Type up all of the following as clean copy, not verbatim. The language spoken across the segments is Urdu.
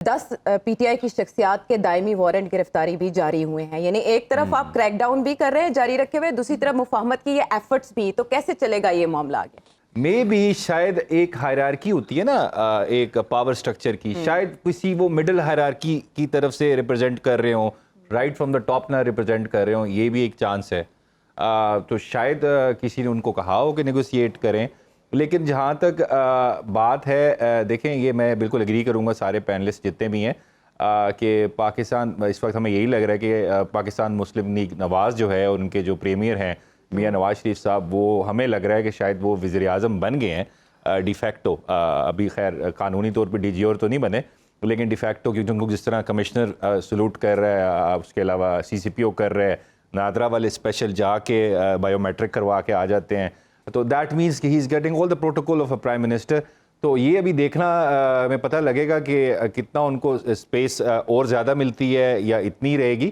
10 پی ٹی آئی کی شخصیات کے دائمی وارنٹ گرفتاری بھی جاری ہوئے ہیں. یعنی ایک طرف آپ کریک ڈاؤن بھی کر رہے ہیں جاری رکھے ہوئے, دوسری طرف مفاہمت کی یہ ایفرٹس بھی, تو کیسے چلے گا یہ معاملہ آگے؟ میں بھی شاید ایک ہائرارکی ہوتی ہے نا ایک پاور سٹرکچر کی, شاید کسی وہ مڈل ہائرارکی کی طرف سے ریپرزینٹ کر رہے ہوں, رائٹ فرام دا ٹاپ نہ ریپرزینٹ کر رہے ہوں, یہ بھی ایک چانس ہے. تو شاید کسی نے ان کو کہا ہو کہ نیگوسیٹ کریں. لیکن جہاں تک بات ہے, دیکھیں یہ میں بالکل اگری کروں گا سارے پینلسٹ جتنے بھی ہیں کہ پاکستان اس وقت ہمیں یہی لگ رہا ہے کہ پاکستان مسلم لیگ نواز جو ہے, ان کے جو پریمیئر ہیں میاں نواز شریف صاحب, وہ ہمیں لگ رہا ہے کہ شاید وہ وزیر اعظم بن گئے ہیں ڈی فیکٹو. ابھی خیر قانونی طور پہ ڈی جی اور تو نہیں بنے, لیکن ڈی فیکٹو کیونکہ ان کو جس طرح کمشنر سلوٹ کر رہا ہے, اس کے علاوہ سی سی پی او کر رہے ہیں, نادرا والے اسپیشل جا کے بایو میٹرک کروا کے آ جاتے ہیں, تو دیٹ مینس کہ he is getting all the protocol of a prime minister. تو یہ ابھی دیکھنا ہمیں پتہ لگے گا کہ کتنا ان کو اسپیس اور زیادہ ملتی ہے یا اتنی رہے گی.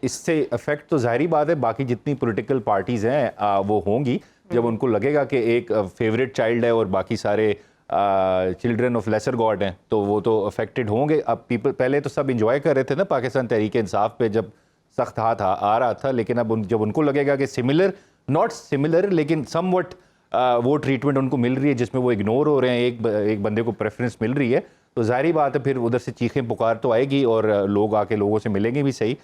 اس سے افیکٹ تو ظاہری بات ہے باقی جتنی پولیٹیکل پارٹیز ہیں وہ ہوں گی, جب ان کو لگے گا کہ ایک فیوریٹ چائلڈ ہے اور باقی سارے چلڈرن آف لیسر گاڈ ہیں, تو وہ تو افیکٹڈ ہوں گے. اب پیپل پہلے تو سب انجوائے کر رہے تھے نا پاکستان تحریک انصاف پہ جب سخت ہاتھ آ رہا تھا, لیکن اب جب ان کو لگے گا کہ سملر ناٹ سملر لیکن سم وٹ وہ ٹریٹمنٹ ان کو مل رہی ہے جس میں وہ اگنور ہو رہے ہیں, ایک بندے کو پریفرنس مل رہی ہے, تو ظاہری بات ہے پھر ادھر سے چیخیں پکار تو آئے گی اور لوگ آ کے لوگوں سے ملیں گے بھی صحیح.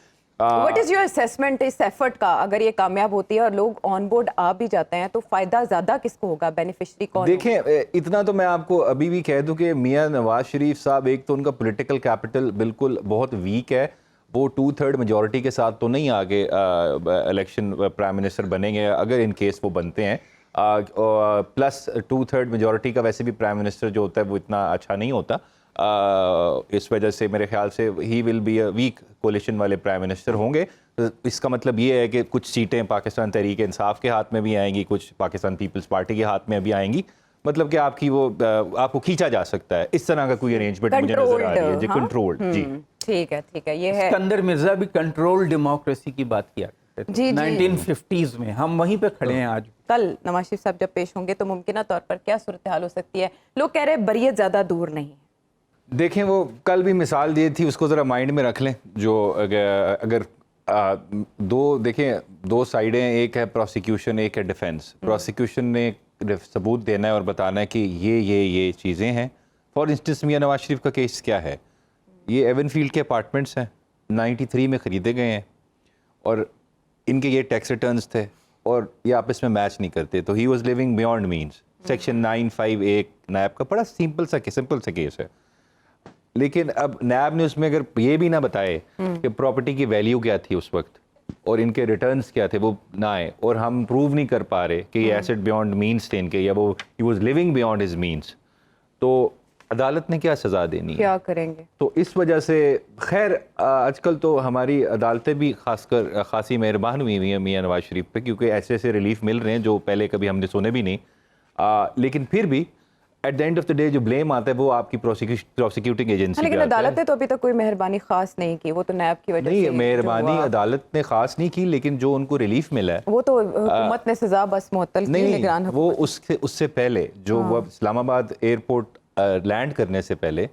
واٹ از یور اسیسمنٹ اس ایفرٹ کا؟ اگر یہ کامیاب ہوتی ہے اور لوگ آن بورڈ آ بھی جاتے ہیں تو فائدہ زیادہ کس کو ہوگا, بینیفیشری کون؟ دیکھیں اتنا تو میں آپ کو ابھی بھی کہہ دوں کہ میاں نواز شریف صاحب, ایک تو ان کا پولیٹیکل کیپٹل بالکل بہت ویک ہے, وہ 2/3 میجورٹی کے ساتھ تو نہیں آگے الیکشن پرائم منسٹر بنیں گے اگر ان کیس وہ بنتے ہیں, پلس 2/3 میجورٹی کا ویسے بھی پرائم منسٹر جو ہوتا ہے وہ اتنا اچھا نہیں ہوتا. اس وجہ سے میرے خیال سے he will be a weak coalition والے پرائم منسٹر ہوں گے. اس کا مطلب یہ ہے کہ کچھ سیٹیں پاکستان تحریک انصاف کے ہاتھ میں بھی آئیں گی, کچھ پاکستان پیپلز پارٹی کے ہاتھ میں بھی آئیں گی, مطلب کہ آپ کی وہ آپ کو کھینچا جا سکتا ہے. اس طرح کا کوئی ارینجمنٹ مجھے نظر آ رہی ہے. جی کنٹرولڈ. جی ٹھیک ہے یہ ہے. اسکندر مرزا بھی کنٹرول ڈیموکریسی کی بات کیا کرتے تھے 1950s میں, ہم وہیں پہ کھڑے ہیں آج. کل نواز شریف صاحب جب پیش ہوں گے تو ممکنہ طور پر کیا صورتحال ہو سکتی ہے؟ لوگ کہہ رہے ہیں بریت زیادہ دور نہیں ہے. دیکھیں وہ کل بھی مثال دی تھی, اس کو ذرا مائنڈ میں رکھ لیں. جو اگر دو سائڈیں, ایک ہے پروسیکیوشن ایک ہے ڈیفینس. پروسیکیوشن نے ثبوت دینا ہے اور بتانا ہے کہ یہ چیزیں ہیں. فار انسٹنس میاں نواز شریف کا کیس کیا ہے, یہ ایون فیلڈ کے اپارٹمنٹس ہیں 93 میں خریدے گئے ہیں اور ان کے یہ ٹیکس ریٹرنز تھے اور یہ آپس میں میچ نہیں کرتے, تو he was living beyond means. Section 9(5) NAB کا بڑا سمپل سا کیس ہے. لیکن اب نیب نے اس میں اگر یہ بھی نہ بتائے کہ پراپرٹی کی ویلیو کیا تھی اس وقت اور ان کے ریٹرنز کیا تھے, وہ نہ آئے, اور ہم پروو نہیں کر پا رہے کہ یہ ایسٹ بیونڈ مینس تھے ان کے, یا وہ he was living beyond his means, تو عدالت نے کیا سزا دینی ہے, کیا کریں گے؟ تو اس وجہ سے خیر آج کل تو ہماری عدالتیں بھی خاصی مہربان ہوئی ہیں میاں نواز شریف پہ, کیونکہ ایسے ریلیف مل رہے ہیں جو پہلے کبھی ہم نے سنے بھی نہیں. لیکن پھر بھی at the end of the day جو بلیم آتا ہے وہ آپ کی پروسیکیوٹنگ ایجنسی. لیکن عدالت نے تو ابھی تک کوئی مہربانی خاص نہیں کی, وہ تو نیب کی وجہ سے. نہیں, مہربانی عدالت نے خاص نہیں کی, لیکن جو ان کو ریلیف ملا ہے وہ تو حکومت نے سزا بس معطل کی. نہیں, وہ اس سے پہلے جو وہ اسلام آباد ایئرپورٹ لینڈ کرنے سے پہلے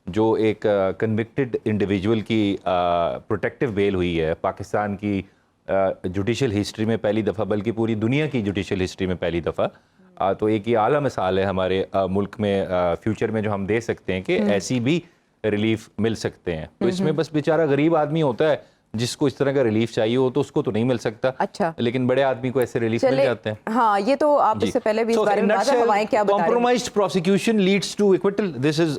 جو ایک کنوکٹڈ انڈیویجول کی پروٹیکٹیو بیل ہوئی ہے پاکستان کی جوڈیشل ہسٹری میں پہلی دفعہ, بلکہ پوری دنیا کی جوڈیشل ہسٹری میں پہلی دفعہ, تو ایک یہ اعلیٰ مثال ہے ہمارے ملک میں فیوچر میں جو ہم دے سکتے ہیں کہ ایسی بھی ریلیف مل سکتے ہیں. تو اس میں بس بیچارہ غریب آدمی ہوتا ہے جس کو اس طرح کا ریلیف چاہیے ہو تو اس کو تو نہیں مل سکتا. اچھا, لیکن بڑے آدمی کو ایسے ریلیف مل جاتے ہیں. ہاں, یہ تو آپ اس سے پہلے بھی اس بارے میں بات ہے, ہوائیں کیا بتا رہے ہیں. Compromised prosecution leads to acquittal. This is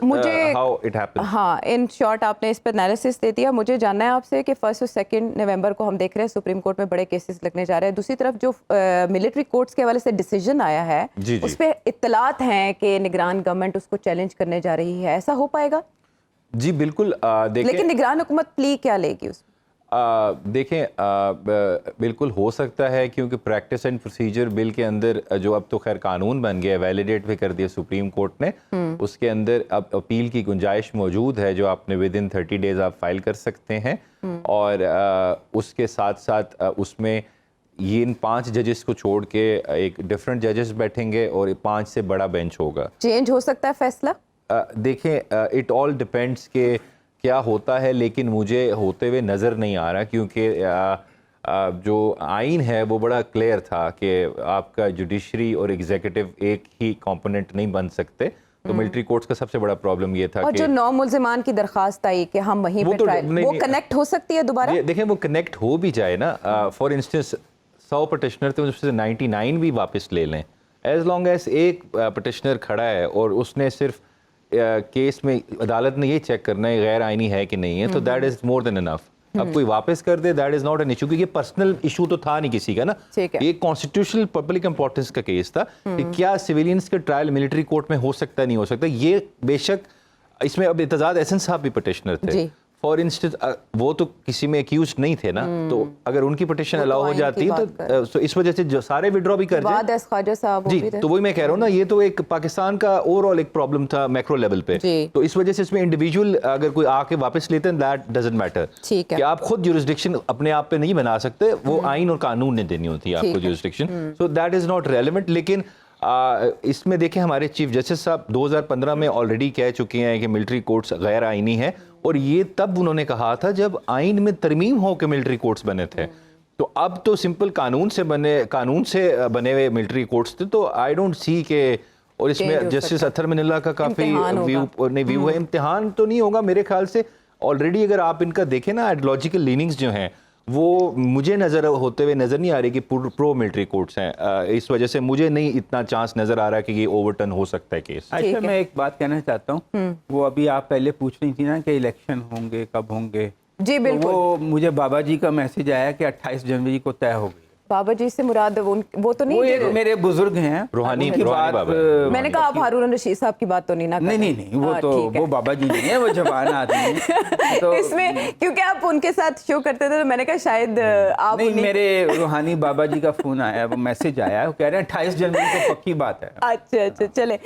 how it happens. ہاں, ان شارٹ آپ نے اس پہ انالیسس دے دیا. مجھے جاننا ہے آپ سے کہ 1 اور 2 نومبر کو ہم دیکھ رہے ہیں سپریم کورٹ میں بڑے کیسز لگنے جا رہے ہیں. دوسری طرف جو ملٹری کورٹس کے حوالے سے ڈیسیجن آیا ہے اس پہ اطلاعات ہیں کہ نگران گورنمنٹ اس کو چیلنج کرنے جا رہی ہے, ایسا ہو پائے گا؟ جی بالکل. لیکن نگران حکومت پلی کیا لے گی اس؟ دیکھیں بالکل ہو سکتا ہے, کیونکہ پریکٹس اینڈ پروسیجر بل کے اندر جو اب تو خیر قانون بن گیا, ویلیڈیٹ بھی کر دیا سپریم کورٹ نے, اس کے اندر اب اپیل کی گنجائش موجود ہے جو آپ نے ودن 30 days آپ فائل کر سکتے ہیں. اور اس کے ساتھ ساتھ اس میں یہ ان 5 ججز کو چھوڑ کے ایک ڈفرینٹ ججز بیٹھیں گے اور 5 سے بڑا بینچ ہوگا. چینج ہو سکتا ہے فیصلہ؟ دیکھیں اٹ آل ڈپینڈس کہ کیا ہوتا ہے، لیکن مجھے ہوتے ہوئے نظر نہیں آ رہا، کیونکہ جو آئین ہے وہ بڑا کلیئر تھا کہ آپ کا جوڈیشری اور ایگزیکٹو ایک ہی کمپوننٹ نہیں بن سکتے. تو ملٹری کورٹس کا سب سے بڑا پرابلم یہ تھا اور کہ جو 9 ملزمان کی درخواست آئی کہ ہم وہیں پہ ٹرائل، وہ کنیکٹ ہو سکتی ہے دوبارہ؟ دیکھیں وہ کنیکٹ ہو بھی جائے نا، فار انسٹنس 100 پٹیشنر تھے، اس میں سے 99 بھی واپس لے لیں، ایز لانگ ایز ایک پٹیشنر کھڑا ہے اور اس نے صرف کیس میں عدالت نے یہ چیک کرنا ہے غیر آئینی ہے کہ نہیں ہے، تو دیٹ از مور دین انف. اب کوئی واپس کر دے that is not an issue, کیونکہ پرسنل ایشو تو تھا نہیں کسی کا نا، یہ کانسٹیٹیوشنل پبلک امپورٹنس کا کیس تھا کہ کیا سویلینز کا ٹرائل ملٹری کورٹ میں ہو سکتا ہے نہیں ہو سکتا. یہ بے شک اس میں اب اعتزاز احسن صاحب بھی پٹیشنر تھے، فار انسٹنس وہ تو کسی میں اکیوزڈ نہیں تھے نا، تو اگر ان کی پٹیشن الاؤ ہو جاتی تو اس وجہ سے جو سارے وڈرا بھی کر جائیں. خواجہ صاحب جی تو وہی میں کہہ رہا ہوں نا، یہ تو ایک پاکستان کا اوور آل ایک پرابلم تھا میکرو لیول پہ، تو اس وجہ سے اس میں انڈیویجول اگر کوئی آ کے واپس لیتے ہیں دیٹ ڈزنٹ میٹر، کہ آپ خود جورسڈکشن اپنے آپ پہ نہیں بنا سکتے، وہ آئین اور قانون نے دینی ہوتی ہے آپ کو jurisdiction, so that is not relevant. لیکن اس میں دیکھیں ہمارے چیف جسٹس صاحب 2015 میں آلریڈی کہہ چکے ہیں کہ ملٹری کورٹس غیر آئینی ہیں، اور یہ تب انہوں نے کہا تھا جب آئین میں ترمیم ہو کے ملٹری کورٹس بنے تھے. تو اب تو سمپل قانون سے بنے ہوئے ملٹری کورٹس تھے، تو آئی ڈونٹ سی کہ، اور اس میں جسٹس اطہر من اللہ کا کافی ویو ہے. امتحان تو نہیں ہوگا میرے خیال سے. آلریڈی اگر آپ ان کا دیکھیں نا آئیڈیالوجیکل لیننگز جو ہیں وہ مجھے نظر ہوتے ہوئے نظر نہیں آ رہی کہ پرو ملٹری کورٹس ہیں، اس وجہ سے مجھے نہیں اتنا چانس نظر آ رہا کہ یہ اوور ٹرن ہو سکتا ہے کیس. اچھا میں ایک بات کہنا چاہتا ہوں، وہ ابھی آپ پہلے پوچھ رہی تھی نا کہ الیکشن ہوں گے کب ہوں گے. جی بالکل، وہ مجھے بابا جی کا میسج آیا کہ 28 جنوری کو طے ہو گئی. بابا جی سے مراد وہ تو نہیں، وہ ایک میرے بزرگ ہیں روحانی بابا. میں نے کہا آپ ہارون رشید صاحب کی بات تو نہیں نا کریں. نہیں وہ تو وہ بابا جی نہیں ہیں، وہ جوان آدمی ہیں. تو اس میں کیونکہ آپ ان کے ساتھ شو کرتے تھے تو میں نے کہا شاید آپ نہیں، میرے روحانی بابا جی کا فون آیا، وہ میسج آیا، وہ کہہ رہے ہیں 28 جنوری کو پکی بات ہے. اچھا چلے